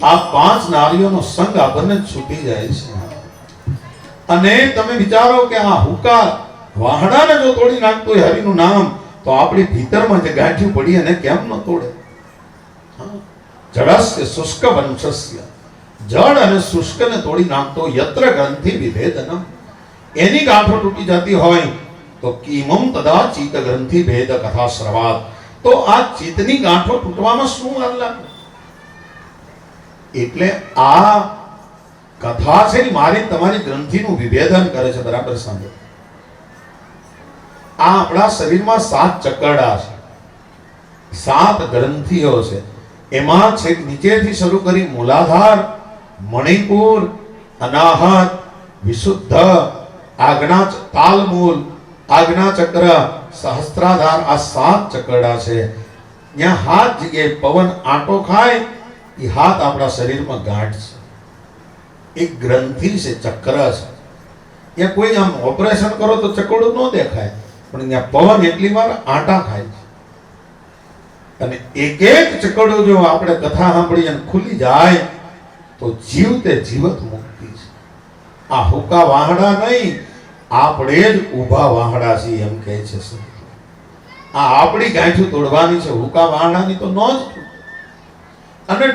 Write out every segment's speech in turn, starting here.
આ પાંચ નારીઓનો સંગ આપણને છૂટી જાય છે. અને તમે વિચારો કે આ હુકા વાહડાને જો તોડી નાખતો હોય હરિનું નામ, તો આપણી ભીતરમાં જે ગાંઠિયું પડી એને કેમ ન તોડે? જળસ્ય શુષ્ક વંશસ્ય, જળ અને શુષ્કને તોડી નાખતો યત્ર ગ્રંથિ વિભેદનમ, એની ગાંઠો તૂટી જતી હોય તો કિમમ તદા ચિત્ત ગ્રંથિ ભેદ કથા શ્રવાત, તો આ ચિત્તની ગાંઠો તૂટવામાં શું વાર લાગે? એટલે આ કથા છે ને મારી તમારી ગ્રંથિનું વિભેદન કરે છે. બરાબર સાંભળો, આ આપણા શરીરમાં 7 ચકરડા છે, 7 ગ્રંથિઓ છે. એમાં છેક નીચેથી શરૂ કરી મૂલાધાર, મણિપુર, અનાહત, વિશુદ્ધ, આજ્ઞા, તાલમૂલ, આજ્ઞા ચક્ર, સહસ્ત્રાધાર, આ 7 ચકરડા છે. ત્યાં હાથ જગ્યાએ પવન આંટો ખાય એ હાથ આપણા શરીરમાં ગાંઠ છે, એક ગ્રંથિ છે, ચક્ર છે. ત્યાં કોઈ આમ ઓપરેશન કરો તો ચકડું ન દેખાય, પણ ત્યાં પવન એટલી વાર આંટા ખાય છે. અને એક એક ચકડું જો આપણે કથા સાંભળી અને ખુલી જાય તો જીવ તે જીવત મુક્તિ છે. આ હુકા વાહડા નહીં, આપણે જ ઊભા વાહડા છીએ એમ કહે છે. આ આપણી ગાંઠું તોડવાની છે, હુકા વાહડાની તો ન જ તૂટે. અને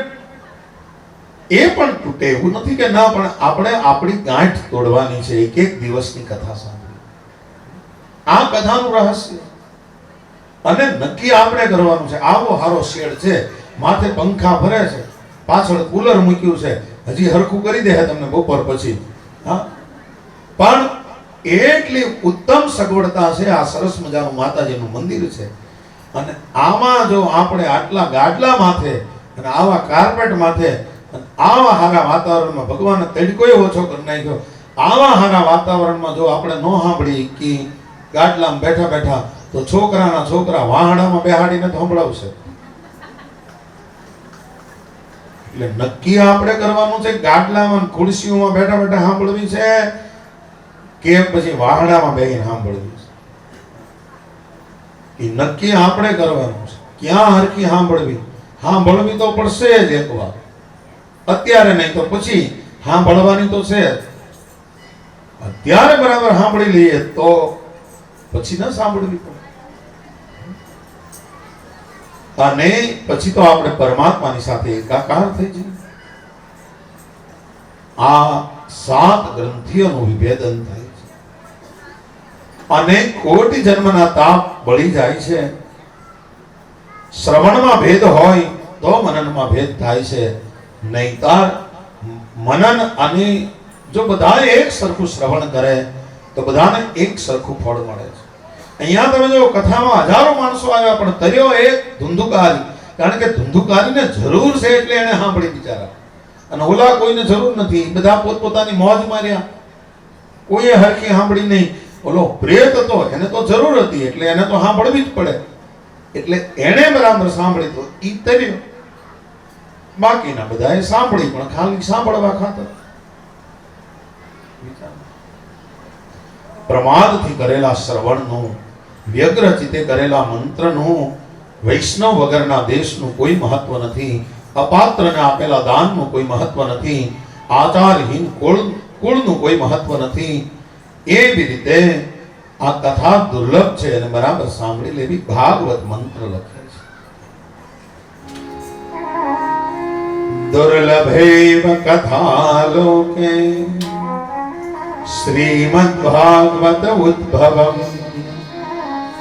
એ પણ તૂટે એવું નથી કે ના, પણ આપણે આપણી ગાંઠ તોડવાની છે. એક એક દિવસની કથા સાંભળી, આ કથાનું રહસ્ય. અને નક્કી આપણે કરવાનું છે. આવો હારો શેડ છે, માથે પંખા ફરે છે, પાછળ કુલર મૂક્યું છે, હજી હરખું કરી દે તમને બપોર પછી. હા, પણ એટલી ઉત્તમ સગવડતા છે. આ સરસ મજાનું માતાજીનું મંદિર છે. અને આમાં જો આપણે આટલા ગાડલા માથે અને આવા કાર્પેટ માથે અને આવા હારા વાતાવરણમાં ભગવાને તડકો ઓછો કરી નાખ્યો, આવા હારા વાતાવરણમાં જો આપણે ન સાંભળી કે ગાડલામાં બેઠા બેઠા, તો છોકરાના છોકરા વાહડામાં બેહાડીને સંભળાવશે. એટલે નક્કી આપણે કરવાનું છે ગાડલામાં ખુરશીઓમાં બેઠા બેઠા સાંભળવી છે કે પછી વાહડામાં બેહીને સાંભળવી છે. એ નક્કી આપણે કરવાનું છે. ક્યાં હરખી સાંભળવી? સાંભળવી તો પડશે જ એકવાર, અત્યારે નહીં તો પછી સાંભળવાની તો છે. અત્યારે બરાબર સાંભળી લઈએ તો પછી ન સાંભળવી પડે. અને પછી તો આપણે પરમાત્માની સાથે એકાકાર થઈ જઈએ. આ 7 ગ્રંથિઓનું વિભેદન થાય છે. અને કોટી જન્મના તાપ બળી જાય છે. શ્રવણમાં ભેદ હોય તો મનનમાં ભેદ થાય છે. નહીતર મનન અને જો બધા એક સરખું શ્રવણ કરે તો બધાને એક સરખું ફળ મળે છે. અહીંયા તમે જો કથામાં હજારો માણસો આવ્યા, પણ તર્યો એક ધુંધુકારી. કારણ કે ધુંધુકારીને જરૂર છે એટલે એને સાંભળી બિચારા. અને ઓલા કોઈને જરૂર નથી, બધા પોતપોતાની મોજ માર્યા, કોઈએ હરખી સાંભળી નહીં. ઓલો પ્રેત હતો, એને તો જરૂર હતી એટલે એને તો સાંભળવી જ પડે, એટલે એને બરાબર સાંભળી તો ઈ તર્યો. બાકીના બધાએ સાંભળી પણ ખાલી સાંભળવા ખાતર. પ્રમાદથી કરેલા શ્રવણનું, વ્યગ્ર ચિત્તે કરેલા મંત્રનું, વૈષ્ણવ વગરના દેશનું કોઈ મહત્વ નથી. અપાત્રને આપેલા દાનનું કોઈ મહત્વ નથી. આચારહીન કુળનું કોઈ મહત્વ નથી. એવી રીતે આ કથા દુર્લભ છે અને બરાબર સાંભળી લેવી. ભાગવત મંત્ર લખે છે, દુર્લભેવ કથા લોકે શ્રીમદ ભાગવત ઉદ્ભવમ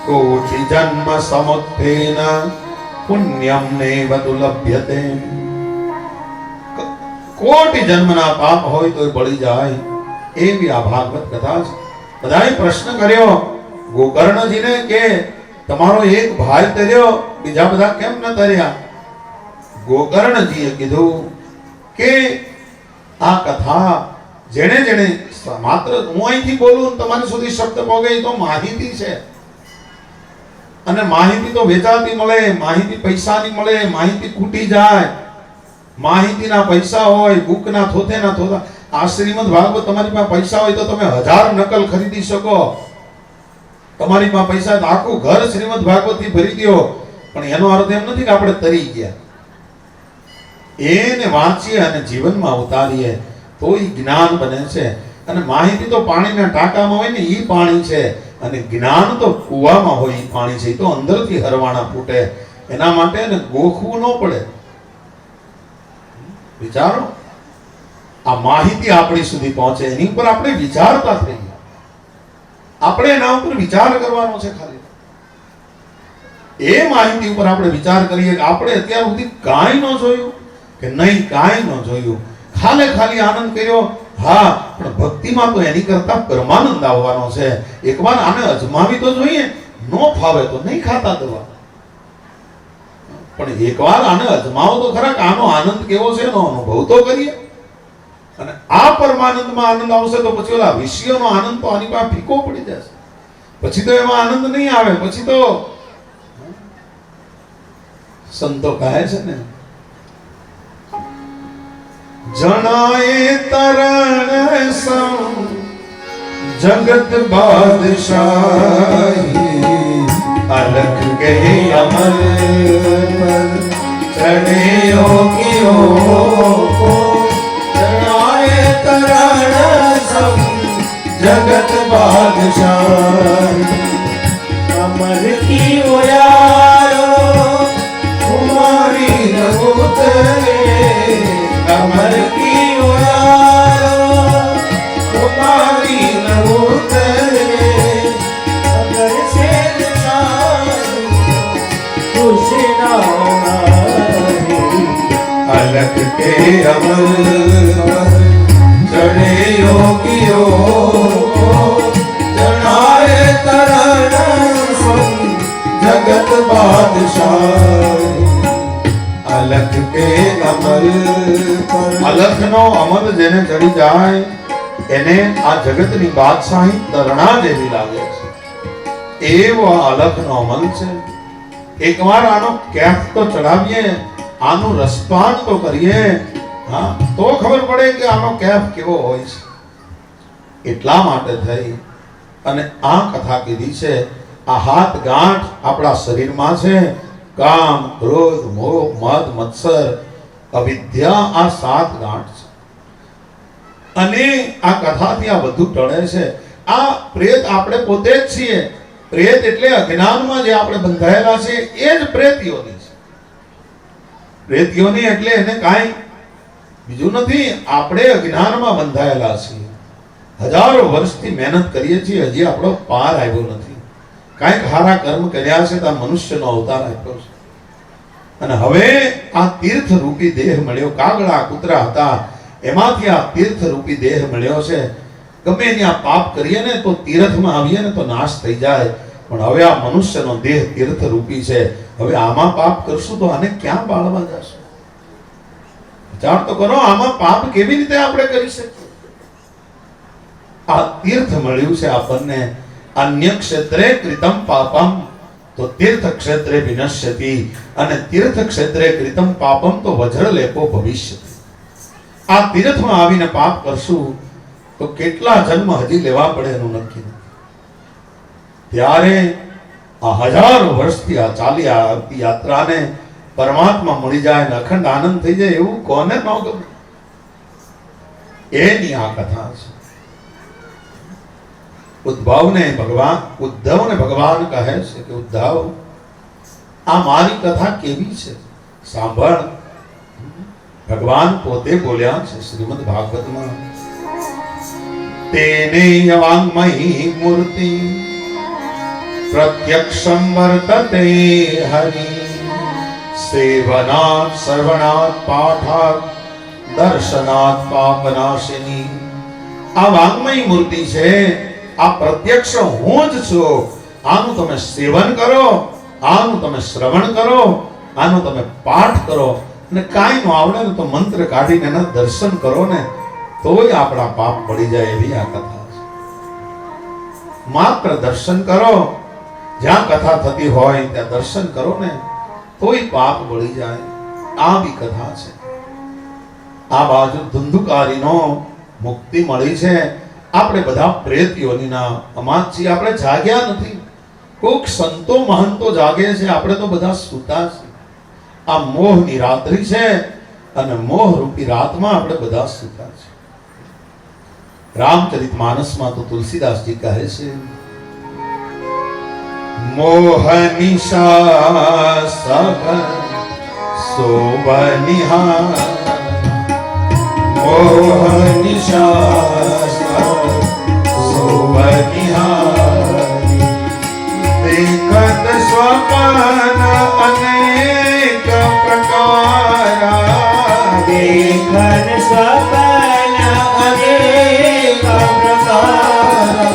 કોટિ જન્મ સમુત્થેન પુણ્યમ નેવ દુર્લભ્યતે. કોટિ જન્મના પાપ હોય તો બળી જાય એવી આ ભાગવત કથા છે. બધાએ પ્રશ્ન કર્યો ગોકર્ણજીને કે તમારો એક ભાઈ તર્યો, બીજા બધા કેમ ન તર્યા? ગોકર્ણજીએ કીધું કે આ કથા જેણે જેણે માત્ર હું અહીંથી બોલું તમારી સુધી શબ્દ પહોંચે તો માહિતી છે. અને માહિતી તો વેચાતી મળે, માહિતી પૈસાની મળે, માહિતી ખૂટી જાય. માહિતીના પૈસા હોય, બુકના થોથેના થોથા. આ શ્રીમદ ભાગવત તમારી પાસે પૈસા હોય તો તમે 1000 નકલ ખરીદી શકો. તમારી પાસે પૈસા તો આખું ઘર શ્રીમદ ભાગવત થી ભરી દો. પણ એનો અર્થ એમ નથી કે આપણે તરી ગયા. એને વાંચીએ અને જીવનમાં ઉતારીએ તો એ જ્ઞાન બને છે. અને માહિતી તો પાણીના ટાંકામાં હોય ને એ પાણી છે, અને જ્ઞાન તો કૂવામાં હોય એ પાણી છે. એ તો અંદરથી હરવાણા ફૂટે. એના માટે એને ગોખવું ન પડે. વિચારો, આ માહિતી આપણી સુધી પહોંચે, એની ઉપર આપણે વિચારતા થઈએ. આપણે એના ઉપર વિચાર કરવાનો છે. ખાલી એ માહિતી ઉપર આપણે વિચાર કરીએ કે આપણે અત્યાર સુધી કાંઈ ન જોયું કે નહીં, કાંઈ ન જોયું, ખાલી આનંદ કર્યો. હા, પણ ભક્તિમાં તો એની કરતા પરમાનંદ આવવાનો છે. એકવાર આને અજમાવી તો જોઈએ. ન ફાવે તો નહીં ખાતા દવા, પણ એકવાર આને અજમાવો તો ખરા કે આનો આનંદ કેવો છે એનો અનુભવ તો કરીએ. અને આ પરમાનંદમાં આનંદ આવશે તો પછી ઓલા વિષયોનો આનંદ તો આની પાસે ફીકો પડી જશે. પછી તો એમાં આનંદ નહીં આવે. પછી તો સંતો કહે છે ને, જણાએ તરણ સમ જગત બાદશાહી, અલખ ગહે અમર પર ચढ़े योगियों. जनाए तरण सम जगत बादशाही, अमर की ओयारो कुमारी रघुतरे. अमर की ओयारो कुमारी रघुतरे. अगर से अलख के अमर चढ़े योगियों. जनाए तरण सम जगत बादशाही, अलख के अमर. અલખનો અમર જેને ચડી જાય એને આ જગતની બાદશાહી તરણા જેવી લાગે છે. એવો અલખનો અમલ છે. એકવાર આનો કેફ તો ચડાવીએ, આનું રસપાન તો કરીએ, હા, તો ખબર પડે કે આનો કેફ કેવો હોય છે. એટલા માટે થઈ અને આ કથા કીધી છે. આ હાથ ગાંઠ આપણા શરીરમાં છે. કામ, ક્રોધ, મોહ, મદ, મત્સર, અવિદ્યા, આ 7 ગાંઠ છે. અને આ કથાથી આ બધું ટળે છે. આ પ્રેત આપણે પોતે જ છીએ. પ્રેત એટલે અજ્ઞાનમાં જે આપણે બંધાયેલા છે એ જ પ્રેત યોની છે. પ્રેત યોની એટલે એને કાંઈ બીજું નથી. આપણે અજ્ઞાનમાં બંધાયેલા છીએ. હજારો વર્ષથી મહેનત કરીએ છીએ, હજી આપણો પાર આવ્યો નથી. કાંઈક સારા કર્મ કર્યા છે તો આ મનુષ્યનો અવતાર આપ્યો છે. અને હવે આ તીર્થ રૂપી દેહ મળ્યો. કાગડા કૂતરા હતા, એમાંથી આ તીર્થ રૂપી દેહ મળ્યો છે. ગમે ત્યાં પાપ કરીએ ને તો તીર્થમાં આવીએ ને તો નાશ થઈ જાય. પણ હવે આ મનુષ્યનો દેહ તીર્થ રૂપી છે. હવે આમાં પાપ કરશું તો આને ક્યાં બાળવા જશું? વિચાર તો કરો, આમાં પાપ કેવી રીતે આપણે કરી શકીએ? આ તીર્થ મળ્યું છે આપણને. અન્ય ક્ષેત્રે કૃતમ પાપમ તો તીર્થ ક્ષેત્રે વિનશ્યતિ, અને તીર્થ ક્ષેત્રે કૃતમ પાપમ તો વજ્રલેપો ભવિષ્યતિ. આ તીર્થમાં આવીને પાપ કરશું તો કેટલા જન્મ હજી લેવા પડે એનું નક્કી નથી. ત્યારે આ હજારો વર્ષથી આ ચાલી આવતી યાત્રાને પરમાત્મા મળી જાય ને અખંડ આનંદ થઈ જાય, એવું કોને ન ગમે? એની આ કથા છે. ઉદ્ધવને ભગવાન કહે છે કે ઉદ્ધવ, આ મારી કથા કેવી છે સાંભળ. ભગવાન પોતે બોલ્યા છે શ્રીમદ ભાગવતમાં, તેને વાંગ્મયી મૂર્તિ પ્રત્યક્ષમ વર્તતે હરિ, સેવનાत् શ્રવણાत् પાઠાत् દર્શનાत् પાપનાશિની. આ વાંગ્મયી મૂર્તિ છે. આ પ્રત્યક્ષ હું જ છું. આનું તમે સેવન કરો, આનું તમે શ્રવણ કરો, આનું તમે પાઠ કરો, અને કાંઈ ન આવડે ને તો મંત્ર કાઢીને એના દર્શન કરો ને તોય આપણા પાપ પડી જાય. એવી આ કથા છે. માત્ર દર્શન કરો, જ્યાં કથા થતી હોય ત્યાં દર્શન કરો ને તોય પાપ પડી જાય. આવી કથા છે. આ બાજુ ધુંધુકારીનો મુક્તિ મળી છે. આપણે બધા પ્રેત યોનીના અમાજ છીએ. આપણે જાગ્યા નથી. કોક સંતો મહંતો જાગે છે, આપણે તો બધા સૂતા છીએ. આ મોહની રાત્રિ છે. અને મોહ રૂપી રાતમાં આપણે બધા સૂતા છે. રામચરિત માનસમાં તો તુલસીદાસજી કહે છે, મોહ નિશા સબ શોભનિહાર, મોહ નિશા સબ શોભનિહાર, देखत स्वपन अनेक प्रकारा, देखन स्वपन अनेक प्रकारा,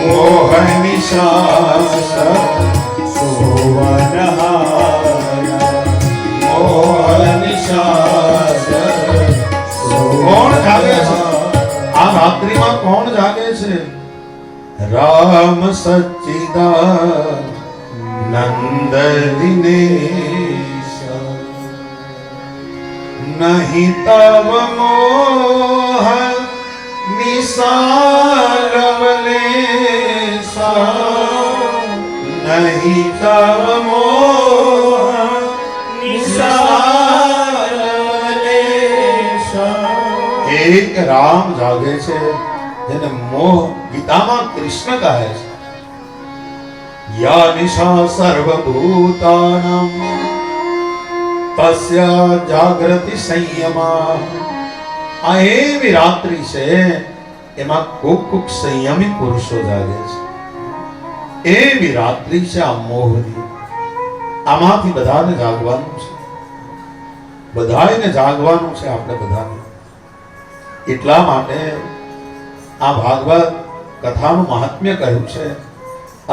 मोह निशास सोवनहारा, मोह निशास. કોણ જાગે છે આ રાત્રિમાં? કોણ જાગે છે? राम सच्चिदानंद दिनेश, नहीं तव मोह निसारवलेसा, नहीं तव मोह निसारवलेसा. एक राम जागे છે જેને મોહ ગીતામાં કૃષ્ણ કહે છે, યા નિશા સર્વભૂતાનામ તસ્ય જાગૃતિ સંયમા. આ એવી રાત્રિ છે એમાં કોક સંયમી પુરુષો જાગે છે. એવી રાત્રિ છે આ મોહની. આમાંથી બધાને જાગવાનું છે, બધાને જાગવાનું છે, આપણે બધાને. એટલા માટે આ ભાગવત કથાનું મહાત્મ્ય કહ્યું છે.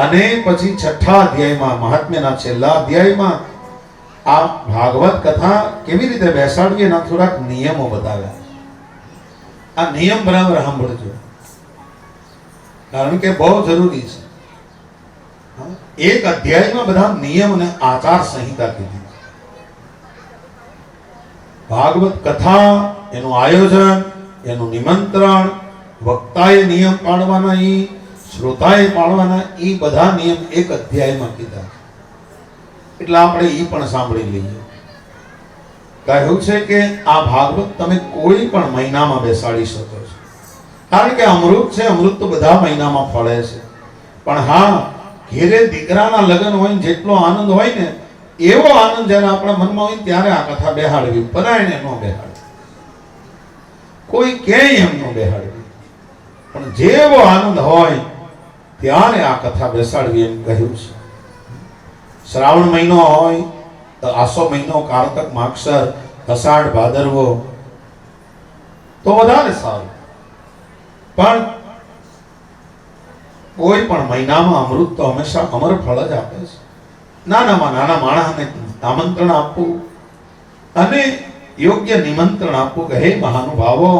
અને પછી છઠ્ઠા અધ્યાયમાં, મહાત્મ્યના છેલ્લા અધ્યાયમાં આ ભાગવત કથા કેવી રીતે બેસાડવી એના થોડાક નિયમો બતાવ્યા. આ નિયમ બરાબર સાંભળજો, કારણ કે બહુ જરૂરી છે. એક અધ્યાયમાં બધા નિયમ અને આચાર સંહિતા કીધી. ભાગવત કથા, એનું આયોજન, એનું નિમંત્રણ, વક્તાએ નિયમ પાડવાના, ઈ શ્રોતાએ પાડવાના, ઈ બધા નિયમ એક અધ્યાયમાં કીધા. એટલે આપણે ઈ પણ સાંભળી લઈએ. કહ્યું છે કે આ ભાગવત તમે કોઈ પણ મહિનામાં બેસાડી શકો છો, કારણ કે અમૃત છે. અમૃત તો બધા મહિનામાં ફળે છે. પણ હા, ઘેરે દીકરાના લગ્ન હોય, જેટલો આનંદ હોય ને એવો આનંદ જ્યારે આપણા મનમાં હોય ત્યારે આ કથા બેહાડવી. પરાયણે ન બેહાડવી, કોઈ ક્યાંય એમ ન બેહાડવી, પણ જેવો આનંદ હોય ત્યારે આ કથા બેસાડવી એમ કહ્યું છે. શ્રાવણ મહિનો હોય તો આસો મહિનો, કારતક, માગસર, અષાઢ, ભાદરવો તો વધારે સારું. પણ કોઈ પણ મહિનામાં અમૃત તો હંમેશા અમર ફળ જ આપે છે. નાનામાં નાના માણસને આમંત્રણ આપવું અને યોગ્ય નિમંત્રણ આપવું કે હે મહાનુભાવો,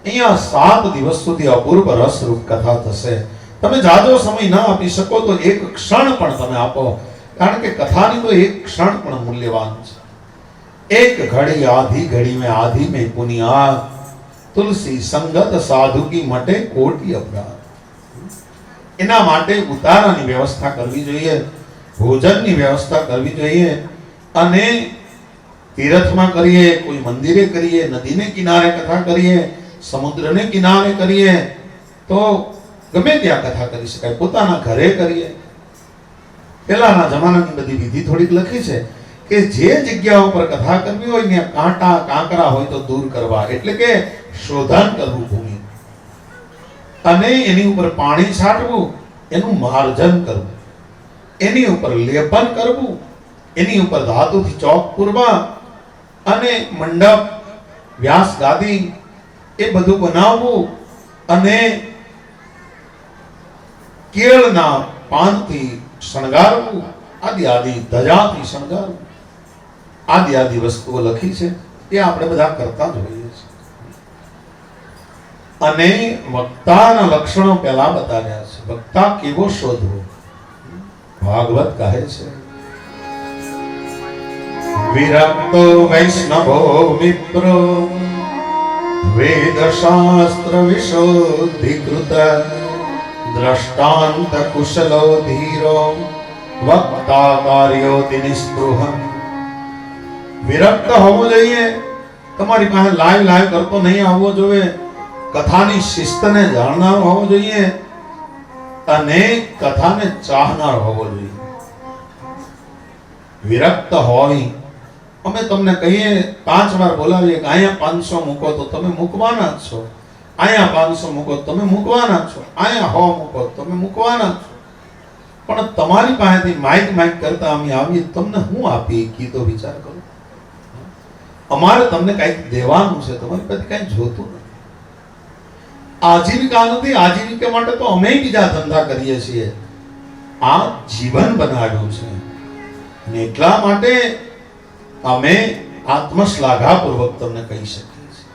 અહીંયા 7 દિવસ સુધી અપૂર્વ રસરૂપ કથા થશે. તમે જાજો સમય ના આપી શકો તો એક ક્ષણ પણ તમે આપો, કારણ કે કથાની તો એક ક્ષણ પણ મૂલ્યવાન છે. એક ઘડી આધી ઘડી में आधी में पुनिया, તુલસી સંગત સાધુ કી મટે કોટી અપરાધ. એના માટે ઉતારાની વ્યવસ્થા કરવી જોઈએ, ભોજનની વ્યવસ્થા કરવી જોઈએ. અને તીર્થમાં કરીએ, કોઈ મંદિરે કરીએ, નદીને કિનારે કથા કરીએ, સમુદ્રને કિનારે કરીએ, તો ગમે ત્યાં કથા કરી શકાય. પોતાના ઘરે કરીએ. પહેલાના જમાનાની બધી વિધિ થોડીક લખી છે કે જે જગ્યા ઉપર કથા કરવી હોય ને કાંટા કાંકરા હોય તો દૂર કરવા, એટલે કે શોધન કરવું ભૂમિ, અને એની ઉપર પાણી છાંટવું, એનું માર્જન કરવું, એની ઉપર લેપન કરવું, એની ઉપર ધાતુથી ચોક પૂરવા, અને મંડપ, વ્યાસ ગાદી એ બધું બનાવવું, અને કેળના પાનથી શણગારવું, આદિ આદિ ધજાથી શણગારવું, આદિ આદિ વસ્તુઓ લખી છે. એ આપણે બધા કરતા જ હોઈએ છીએ. અને વક્તાના લક્ષણો પહેલા બતાવ્યા છે. વક્તા કેવો શોધવો? ભાગવત કહે છે, વિરક્તો વૈષ્ણવો વિપ્રો વેદ શાસ્ત્ર વિશોધિકૃત દ્રષ્ટાંત કુશલો ધીરો વક્તા કાર્યોતિ નિસ્પૃહ. વિરક્ત હોવું જોઈએ, તમારી પાસે લાઈવ કરતો નહીં આવવો જોઈએ, કથાની શિસ્તને જાણનાર હોવો જોઈએ અને કથાને ચાહનાર હોવો જોઈએ. વિરક્ત હોય, અમે તમને કહીએ 5 વાર બોલાવીએ કે અહીંયા 500 મૂકો તો તમે મૂકવાના જ છો, અહીંયા 500 મૂકો તો તમે મૂકવાના જ છો, અહીંયા 100 મૂકો તો તમે મૂકવાના જ છો. પણ તમારી પાસેથી માઇક કરતા અમે આવીએ, તમને હું આપી કીધો વિચાર કરો. અમારે તમને કંઈક દેવાનું છે, તમારી પાસે કંઈ જોતું નથી. આજીવિકા નથી, આજીવિકા માટે તો અમે બીજા ધંધા કરીએ છીએ. આ જીવન બનાવ્યું છે અને એટલા માટે અમે આત્મશ્લાઘાપૂર્વક તમને કહી શકીએ છીએ.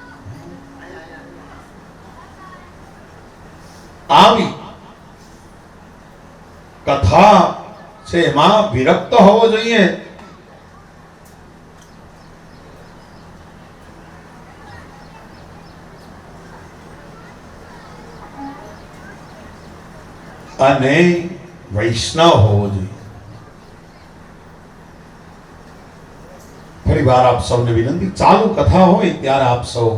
આવી કથા છે, એમાં વિરક્ત હોવો જોઈએ. અને વૈષ્ણવ હોવો જોઈએ. ફરી વાર આપ સૌને વિનંતી, ચાલુ કથા હોય ત્યારે આપ સૌ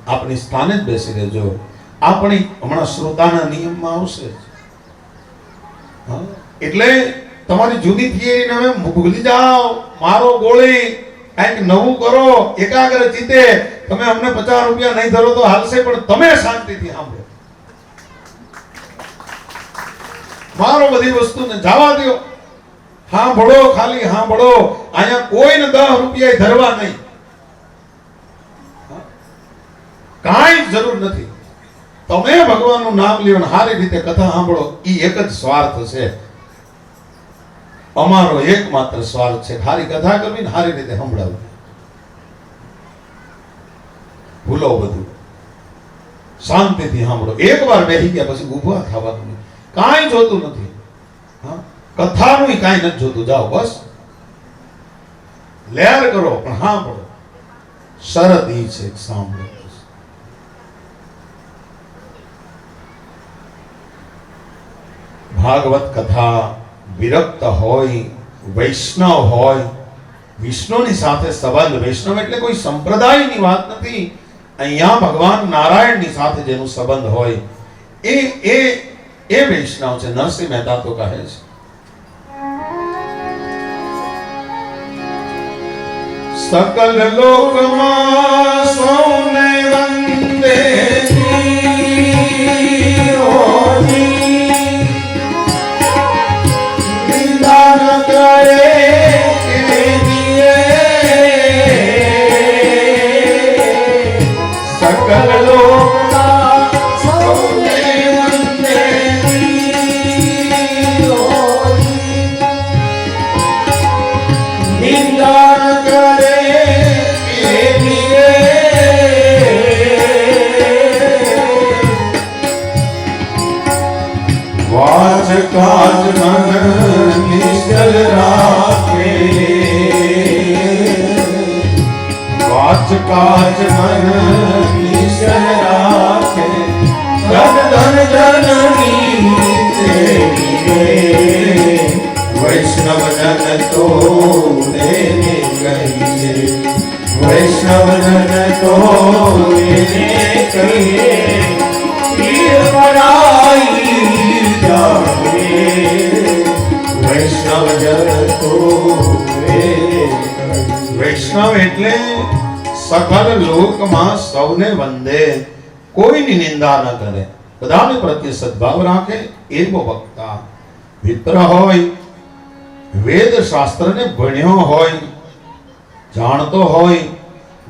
આપણી સ્થાને જ બેસી રહેજો. આપણી હમણાં શ્રોતાના નિયમમાં આવશે. એટલે તમારી જૂની થિયરીને હવે ભૂલી જાઓ, મારો ગોળી, કંઈક નવું કરો, એકાગ્ર ચિત્તે. તમે અમને 50 રૂપિયા નહીં ધરો તો હાલશે, પણ તમે શાંતિથી સાંભળો. મારો બધી વસ્તુને જવા દો, સાંભળો, ખાલી સાંભળો. અહીંયા કોઈને 10 રૂપિયા ધરવા નહીં, કાંઈ જરૂર નથી. તમે ભગવાનનું નામ લ્યો ને સારી રીતે કથા સાંભળો, એ એક જ સ્વાર્થ છે. અમારો એકમાત્ર સ્વાર્થ છે, સારી કથા કરવી ને સારી રીતે સંભળાવવી. ભૂલો બધું, શાંતિથી સાંભળો. એકવાર બેસી ગયા પછી ઊભા થવાનું નહીં, કાંઈ જોતું નથી. હા, કથાનું કાંઈ નથી જોતું. જાઓ બસ, લેર કરો પણ સાંભળો. શરત ઈ છે, સાંભળો. ભાગવત કથા વિરક્ત હોય, વૈષ્ણવ હોય, વિષ્ણુની સાથે સંબંધ. વૈષ્ણવ એટલે કોઈ સંપ્રદાયની વાત નથી. અહીંયા ભગવાન નારાયણની સાથે જેનો સંબંધ હોય એ વૈષ્ણવ છે. નરસિંહ મહેતા તો કહે છે, સકલ લોકમાં સૌને વંદે કાજ મન નિશ્ચલ રાખે, વાચ કાજ મન નિશ્ચલ રાખે, ધન ધન જનની તેરી રે, વૈષ્ણવ જન તો તેને કહીએ, વૈષ્ણવ જન તો તેને કહીએ, પીર પરાઈ વૈષ્ણવ જન તો વૈષ્ણવ એટલે સકલ લોકમાં સૌને વંદે, કોઈની નિંદા ન કરે, બધાને પ્રત્યે સદભાવ રાખે એવો વક્તા. મિત્ર હોય, વેદ શાસ્ત્રને ભણ્યો હોય, જાણતો હોય,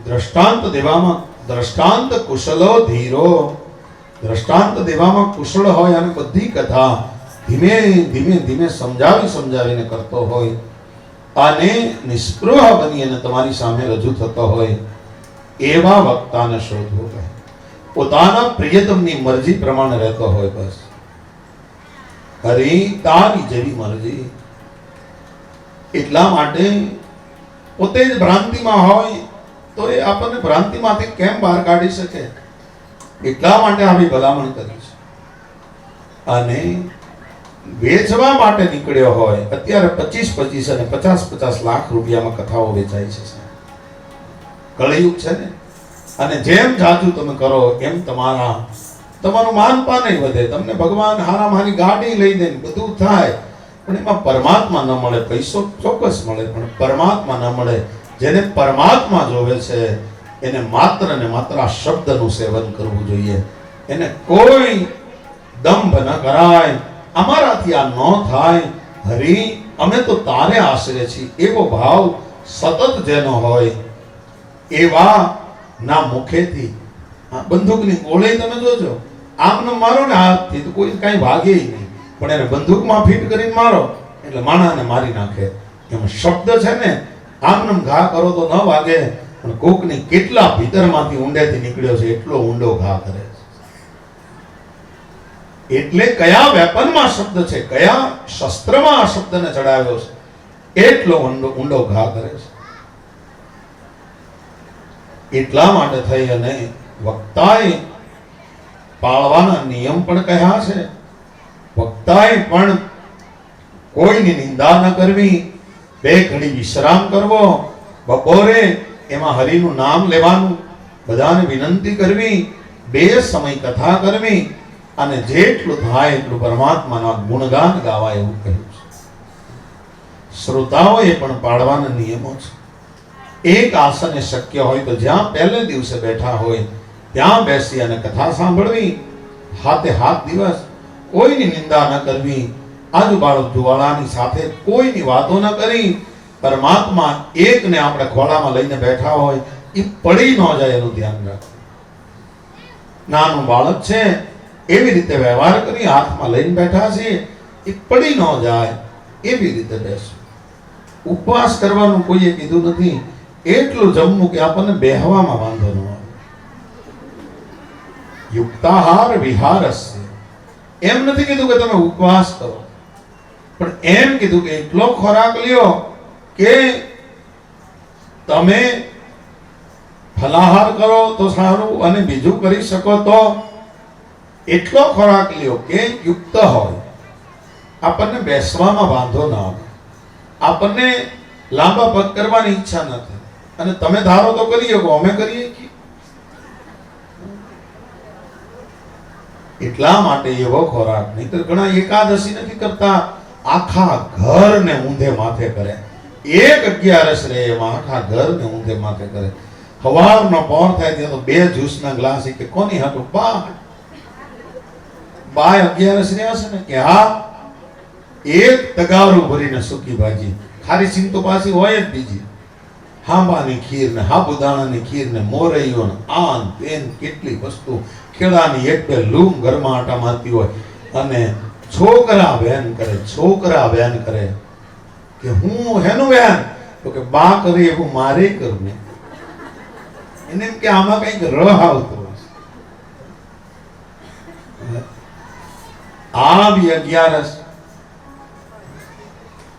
દ્રષ્ટાંત દેવામાં દ્રષ્ટાંત કુશલો ધીરો, દ્રષ્ટાંત દેવામાં કુશળ હોય અને બધી કથા ધીમે ધીમે સમજાવીને કરતો હોય અને નિસ્પૃહ બની અને તમારી સામે રજૂ થતો હોય, એવા વક્તાને શોધવો કહે. પોતાના પ્રિયતમની મરજી પ્રમાણે રહેતો હોય. બસ હરી તારી જેવી મરજી. એટલા માટે પોતે જ ભ્રાંતિમાં હોય તો એ આપણને ભ્રાંતિમાંથી કેમ બહાર કાઢી શકે? એટલા માટે આવી ભલામણ કરી છે. અને વેચવા માટે નીકળ્યો હોય, અત્યારે 25 અને 50 લાખ રૂપિયામાં કથાઓ વેચાય છે. કળિયુગ છે ને, અને જેમ જાજુ તમે કરો એમ તમારું માનપાન વધે. તમને ભગવાન હારામાં હારી ગાડી લઈ દે, બધું થાય, પણ એમાં પરમાત્મા ન મળે. પૈસો ચોક્કસ મળે, પણ પરમાત્મા ન મળે. જેને પરમાત્મા જોવે છે એને માત્ર ને માત્ર આ શબ્દનું સેવન કરવું જોઈએ. એને કોઈ દંભ ન કરાય, અમારાથી આ ન થાય, હરી અમે તો તારે આશરે છીએ, એવો ભાવ સતત જેનો હોય, એવા ના મુખેથી બંદૂકની ગોળી તમે જોજો, આમને મારો ને હાથથી તો કોઈ કાંઈ ભાગે નહીં, પણ એને બંદૂકમાં ફિટ કરીને મારો એટલે માણાને મારી નાખે. એમાં શબ્દ છે ને, આમને ઘા કરો તો ન વાગે, પણ કોકની કેટલા ભીતરમાંથી ઊંડેથી નીકળ્યો છે એટલો ઊંડો ઘા કરે છે. એટલે કયા વેપનમાં શબ્દ છે, કયા શસ્ત્રમાં આ શબ્દને ચડાવ્યો છે, એટલો ઊંડો ઘા કરે છે. એટલા માટે થઈ અને વક્તાએ પાળવાના નિયમ પણ કહ્યા છે. વક્તાએ પણ કોઈની નિંદા ન કરવી, બે ઘડી વિશ્રામ કરવો, બપોરે એમાં હરિનું નામ લેવાનું, બધાને વિનંતી કરવી, બે સમય કથા કરવી, અને જેટલું થાય એટલું પરમાત્માના ગુણગાન ગાવા એવું કહ્યું છે. શ્રોતાઓએ પણ પાળવાના નિયમો છે. એક આસને શક્ય હોય તો જ્યાં પહેલે દિવસે બેઠા હોય ત્યાં બેસી અને કથા સાંભળવી, હાથે હાથ દિવસ, કોઈની નિંદા ન કરવી, આજુબાજુવાળાની સાથે કોઈની વાતો ન કરી. પરમાત્મા એકને આપણે ખોળામાં લઈને બેઠા હોય એ પડી ન જાય એનું ધ્યાન રાખવું. નાનું બાળક છે એવી રીતે વ્યવહાર કરી, હાથમાં લઈને બેઠા છે એ પડી ન જાય એવી રીતે બેસવું. ઉપવાસ કરવાનું કોઈએ કીધું નથી, એટલું જમવું કે આપણને બેહવામાં વાંધો ન આવે. યુક્તાહાર વિહારસ્ય, એમ નથી કીધું કે તમે ઉપવાસ કરો, પણ એમ કીધું કે એટલો ખોરાક લ્યો કે તમે ફલાહાર કરો તો સારું, અને બીજું કરી શકો તો એટલો ખોરાક લ્યો કે યુક્ત હોય, આપણને બેસવામાં વાંધો ન આવે, આપણને લાંબા પગ કરવાની ઈચ્છા ન થાય. અને તમે ધારો તો કરી શકો, અમે કરીએ કે એટલા માટે એવો ખોરાક. નહીતર ઘણા એકાદશી નથી કરતા, આખા ઘરને ઊંધે માથે કરે. એક 11 રહે એમાં આખા ઘરને ઊંધે માથે કરે. સવારનો પહોર થાય ત્યાં તો 2 જ્યુસના ગ્લાસ કે કોની હાટું બા 11 રહ્યા છે ને કે હા, એક તગારું ભરીને સૂકી ભાજી, ખારી સિંગ તો પાછી હોય જ બીજી, હાંબાની ખીર ને સાબુદાણાની ખીર ને મોરૈયો ને આન તેન કેટલી વસ્તુ, કેળાની એક બે લૂમ ઘરમાં આટા મારતી હોય, અને છોકરા બેન કરે કે હું હેનું બેન, તો કે બા કરે એવું મારે કરવું. એને એમ કે આમાં કઈક રહ આવતો હશે. આ બી 11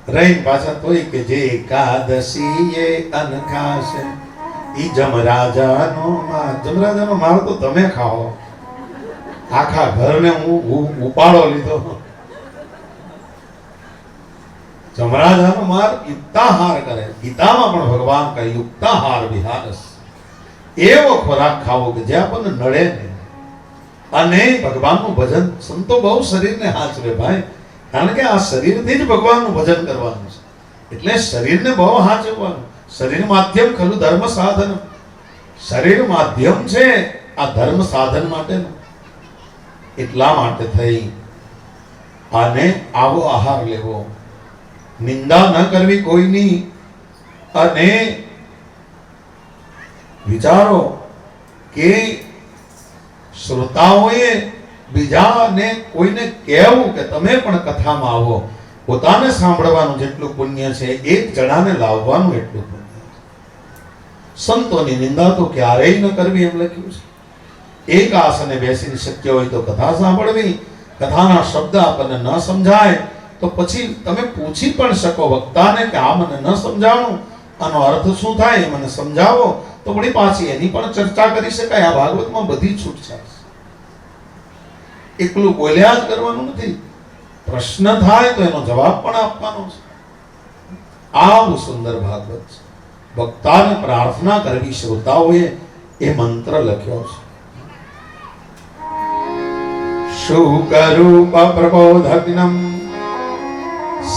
રહીને પાછા તોય કે જે એકાદશી એ અનખાશે ઈ જમરાજાનો માર તો તમે ખાઓ, આખા ઘરને હું ઉપાડો લીધો. જમરાજાનો માર યુક્તાહાર કરે. ગીતામાં પણ ભગવાન કહે યુક્તાહાર વિહારસ, એવો ખોરાક ખાવો કે જે આપણને નડે નહીં. અને ભગવાનનું ભજન, સંતો બહુ શરીરને હાચવે ભાઈ, કારણ કે આ શરીરથી જ ભગવાનનું ભજન કરવાનું છે. એટલે શરીરને બહુ હાચવવાનું. શરીર માધ્યમ ખરું ધર્મ સાધન, શરીર માધ્યમ છે આ ધર્મ સાધન માટેનું. એટલા માટે થઈ આને આવો આહાર લેવો, નિંદા ન કરવી કોઈની. અને વિચારો કે શ્રોતાઓએ બીજાને કોઈને કહેવું કે તમે પણ કથામાં આવો, પોતાને સાંભળવાનું જેટલું પુણ્ય છે એક જણાને લાવવાનું એટલું પુણ્ય છે. સંતોની નિંદા તો ક્યારેય ન કરવી એમ લખ્યું છે. એક આસને બેસીને શક્ય હોય તો કથા સાંભળવી. કથાના શબ્દ આપણને ન સમજાય તો પછી તમે પૂછી પણ શકો વક્તાને કે આ મને ન સમજાણું, આનો અર્થ શું થાય એ મને સમજાવો, તો વળી પાછી એની પણ ચર્ચા કરી શકાય. આ ભાગવતમાં બધી છૂટછાટ છે. એકલું બોલ્યા જ કરવાનું નથી, પ્રશ્ન થાય તો એનો જવાબ પણ આપવાનો છે. આવું સુંદર ભાગવત છે. વક્તાને પ્રાર્થના કરવી શ્રોતાઓએ એ મંત્ર લખ્યો છે. શુકરૂપ પ્રબોધગ્નમ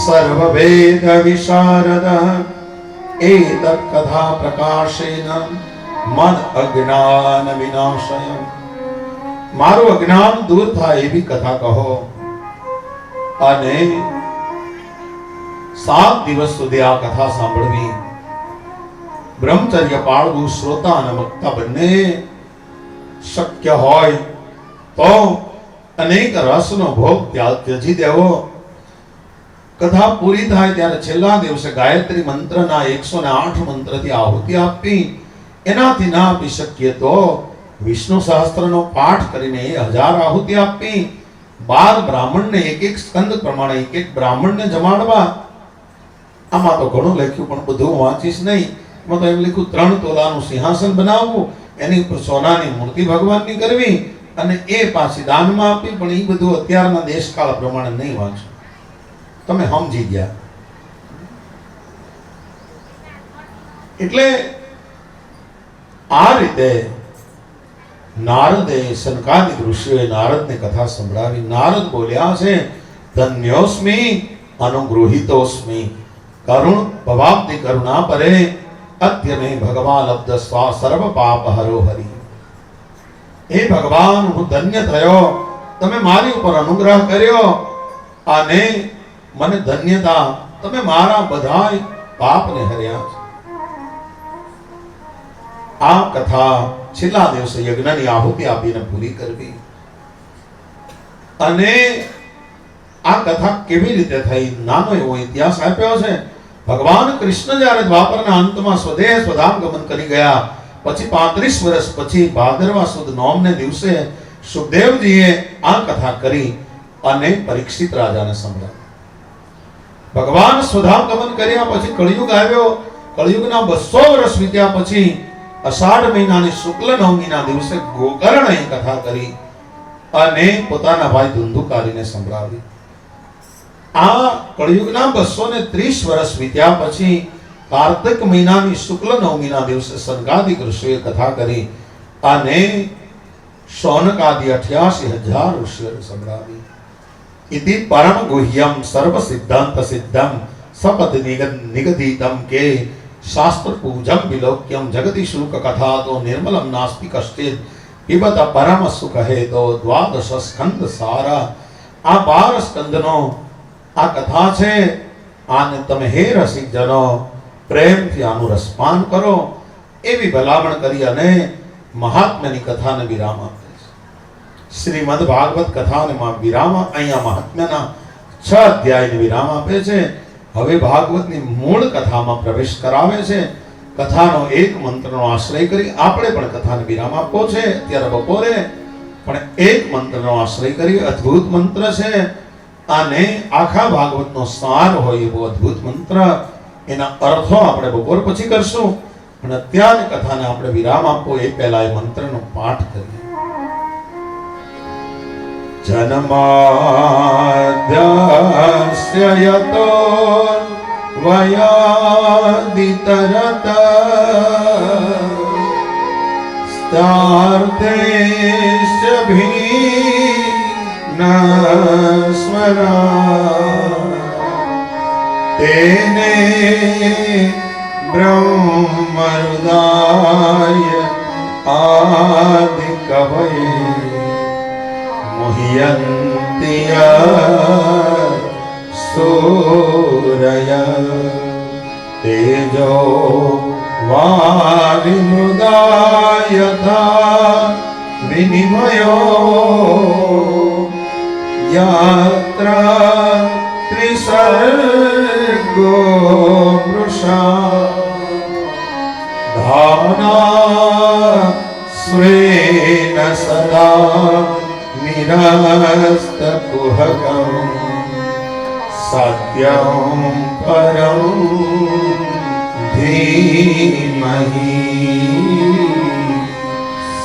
સર્વવેદ વિશારદ એતત્ કથા પ્રકાશેન મન અજ્ઞાન વિનાશય. મારું અજ્ઞાન દૂર થાય એવી કથા કહો. અને 7 દિવસ સુધી આ કથા સાંભળવી. બ્રહ્મચર્ય પાળવું, શ્રોતા અને વક્તા બંને શક્ય હોય તો અનેક રસનો ભોગ ત્યજી દેવો. કથા પૂરી થાય ત્યારે છેલ્લા દિવસે ગાયત્રી મંત્રના 108 મંત્રથી આહુતિ આપવી. એનાથી ના આપી શકીએ તો વિષ્ણુ સહસ્ત્રનો પાઠ કરીને 1000 આહુતિ આપવી. 12 બ્રાહ્મણને એક સ્કંદ પ્રમાણે એક બ્રાહ્મણને જમાડવા. આમાં તો ઘણું લખ્યું પણ બધું વાંચીશ નહીં. એમાં તો એમ લખ્યું 3 તોલાનું સિંહાસન બનાવવું, એની ઉપર સોનાની મૂર્તિ ભગવાનની કરવી અને એ પાછી દાનમાં આપી. પણ એ બધું અત્યારના દેશકાળ પ્રમાણે નહીં વાંચો. તમે સમજી ગયા. એટલે આ રીતે નારદે સનકાદિક ઋષિઓએ નારદને કથા સંભળાવી. નારદ બોલ્યા છે, ધન્યોસ્મિ અનુગૃહિતોસ્મિ કરુણ ભવાબ્ધિ કરુણા પરે અદ્ય મે ભગવાન લબ્ધ સ્વા સર્વ પાપ હરો હરિ. હે ભગવાન, હું ધન્ય થયો, તમે મારી ઉપર અનુગ્રહ કર્યો અને મને ધન્યતા, તમે મારા બધાય પાપને હર્યા છે. આ કથા છેલ્લા દિવસે યજ્ઞની આહુતિ આપીને પૂરી કરવી. અને આ કથા કેવી રીતે થઈ, નાનો એવો ઇતિહાસ આપ્યો છે. ભગવાન કૃષ્ણ જ્યારે દ્વાપરના અંતમાં સ્વદેહ સ્વધામ ગમન કરી ગયા પછી 35 વર્ષ પછી ભાદરવા સુદ નોમને દિવસે સુખદેવજીએ આ કથા કરી અને પરીક્ષિત રાજાને સંભળાવી. ભગવાન સ્વધામ ગમન કર્યા પછી કળિયુગ આવ્યો. કળિયુગના 200 વર્ષ વીત્યા પછી અષાઢ મહિનાની શુક્લ નવમીના દિવસે ગોકર્ણએ કથા કરી અને પોતાના ભાઈ ધુંધુકારીને સંભળાવી. આ કળિયુગના 230 વર્ષ વીત્યા પછી કાર્તિક મહિનાની શુક્લ નવમીના દિવસે સનકાદિક ઋષિઓએ કથા કરી અને શૌનકાદિ 88,000 ઋષિઓને સંભળાવી. ઇતિ પરમ ગુહ્યમ સર્વ સિદ્ધાંત સિદ્ધમ સપદ નિગદિતમ કે શાસ્ત્ર પૂજમ વિલોક્યમ જગતિ શુક કથા તો નિર્મલમ નાસ્તિ કશ્ચિદ પિબત પરમ સુખ હેતો દ્વાદશ સ્કંદ સારા. આ 12 સ્કંદનો આ કથા છે. આને તમે હે રસિક જનો પ્રેમથી આનું રસપાન કરો એવી ભલામણ કરી અને મહાત્મ્યની કથાને વિરામ આપે છે. શ્રીમદ ભાગવત કથાને વિરામ અહીંયા મહાત્મ્યના 6 અધ્યાયને વિરામ આપે છે. હવે ભાગવતની મૂળ કથામાં પ્રવેશ કરાવે છે. કથાનો એક મંત્રનો આશ્રય કરી આપણે પણ કથાને વિરામ આપવો છે. અત્યારે બપોરે પણ એક મંત્રનો આશ્રય કરી અદ્ભુત મંત્ર છે અને આખા ભાગવતનો સાર હોય એવો અદ્ભુત મંત્ર. એના અર્થો આપણે બપોર પછી કરશું પણ અત્યારે કથાને આપણે વિરામ આપવો એ પહેલા એ મંત્રનો પાઠ કરીએ. જન્માદ્યસ્ય યતો વયાદિતરત સ્થાર્થેસ્ય ભીનસ્વરા તેને બ્રહ્મહૃદાય આદિ કવયે મુહ્યન્તિ સૂરય તેજો વારિમૃદા યથા વિનિમયો યત્ર ત્રિસર્ગો વૃષા ધામના સ્વેન સદા નિરસ્ત કુહકમ સત્યં પરમ ધીમહિ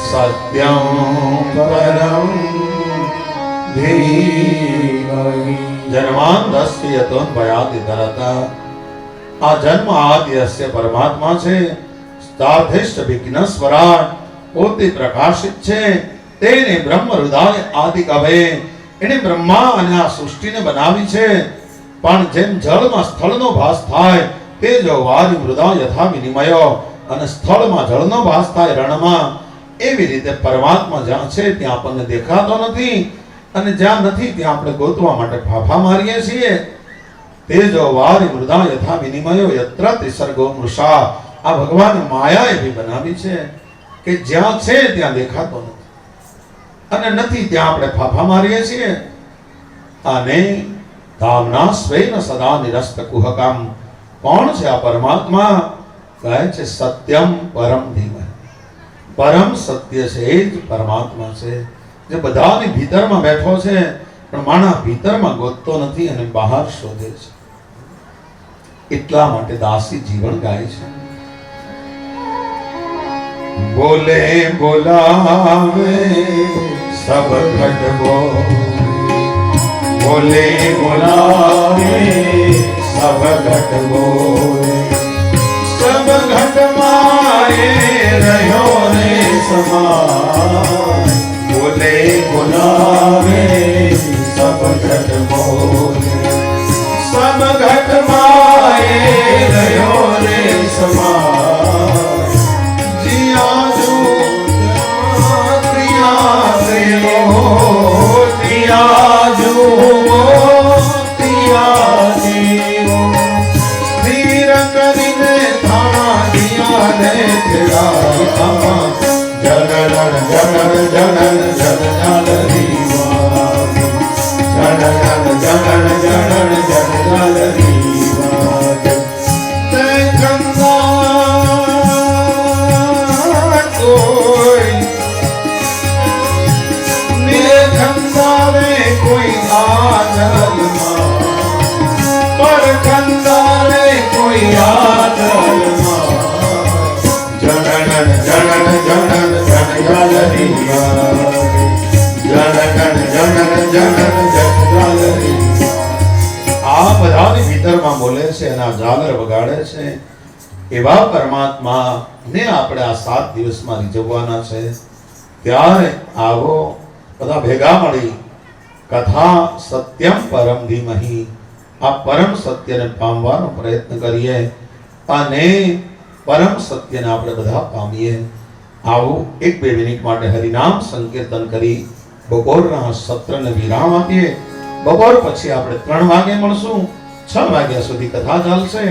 સત્યં પરમ ધીમહિ. જન્માંધસ્ય યતોન ભયાતિ ધરતા. આ જન્મ આદ્યસ્ય પરમાત્મા છે. સ્થાર્થેશ્ચ વિઘ્નસ્વરાટ પોતે પ્રકાશિત છે, તેને બ્રહ્મ હૃદય આદિ કવે. એને બ્રહ્મા અને આ સૃષ્ટિને બનાવી છે. પણ જેમ જળમાં સ્થળનો ભાસ થાય તેજો વારી મૃદા યથા વિનિમય, અને સ્થળમાં જળનો ભાસ થાય રણમાં, એવી રીતે પરમાત્મા જ્યાં છે ત્યાં આપણને દેખાતો નથી, અને જ્યાં નથી ત્યાં આપણે ગોતવા માટે ફાફા મારીએ છીએ. તેજો વારી મૃદા યથા વિનિમયો યત્ર ત્રિસર્ગો મૃષા. આ ભગવાન માયા એવી બનાવી છે કે જ્યાં છે ત્યાં દેખાતો નથી, અને નથી ત્યાં આપણે ફાફા મારીએ છીએ. અને ધામના સ્વૈન સદા નિરસ્ત કુહકમ. કોણ છે આ પરમાત્મા? કહે છે સત્યમ પરમ ધીમહ. પરમ સત્ય છે એ જ પરમાત્મા છે, જે બધાની ભીતરમાં બેઠો છે, પણ માણસ ભીતરમાં ગોતતો નથી અને બહાર શોધે છે. એટલા માટે દાસી જીવન ગાય છે. બોલે બોલાવે સબ ઘટ બોલે, બોલે બોલાવે સબ ઘટ બોલે. સબ ઘટ માએ રહ્યો રે સમાય. બોલે બોલાવે સબ ઘટ બોલે. સબ ઘટ માએ રહ્યો રે સમાય. जिया जो प्रिया से हो, जिया जो प्रिया से हो. धीर करीने थाना दिया ने तेरा जनन जनन जनन जनन दीवा. जनन जनन जनन जनन दीवा. ते गंगा कोई निरखंदारे कोई आदलमा, पर खंदारे कोई आदलमा. जनन जनन जनन जनजालरिया. जनन जनन जनन जनजालरिया. આ બધાની ભીતરમાં બોલે છે અને આ ઝાલર વગાડે છે. એવા પરમાત્મા ને આપણે આ 7 દિવસમાં રીઝવવાના છે. ત્યારે આવો બધા ભેગા મળી કથા સત્યમ પરમ ધીમહિ, આ પરમ સત્યને પામવાનો પ્રયત્ન કરીએ અને પરમ સત્યને આપણે બધા પામીએ. આવું 1-2 મિનિટ માટે હરિનામ સંકીર્તન કરી બપોરના સત્રને વિરામ આપીએ. બપોર પછી આપણે 3 વાગે મળશું. 6 વાગ્યા સુધી કથા ચાલશે.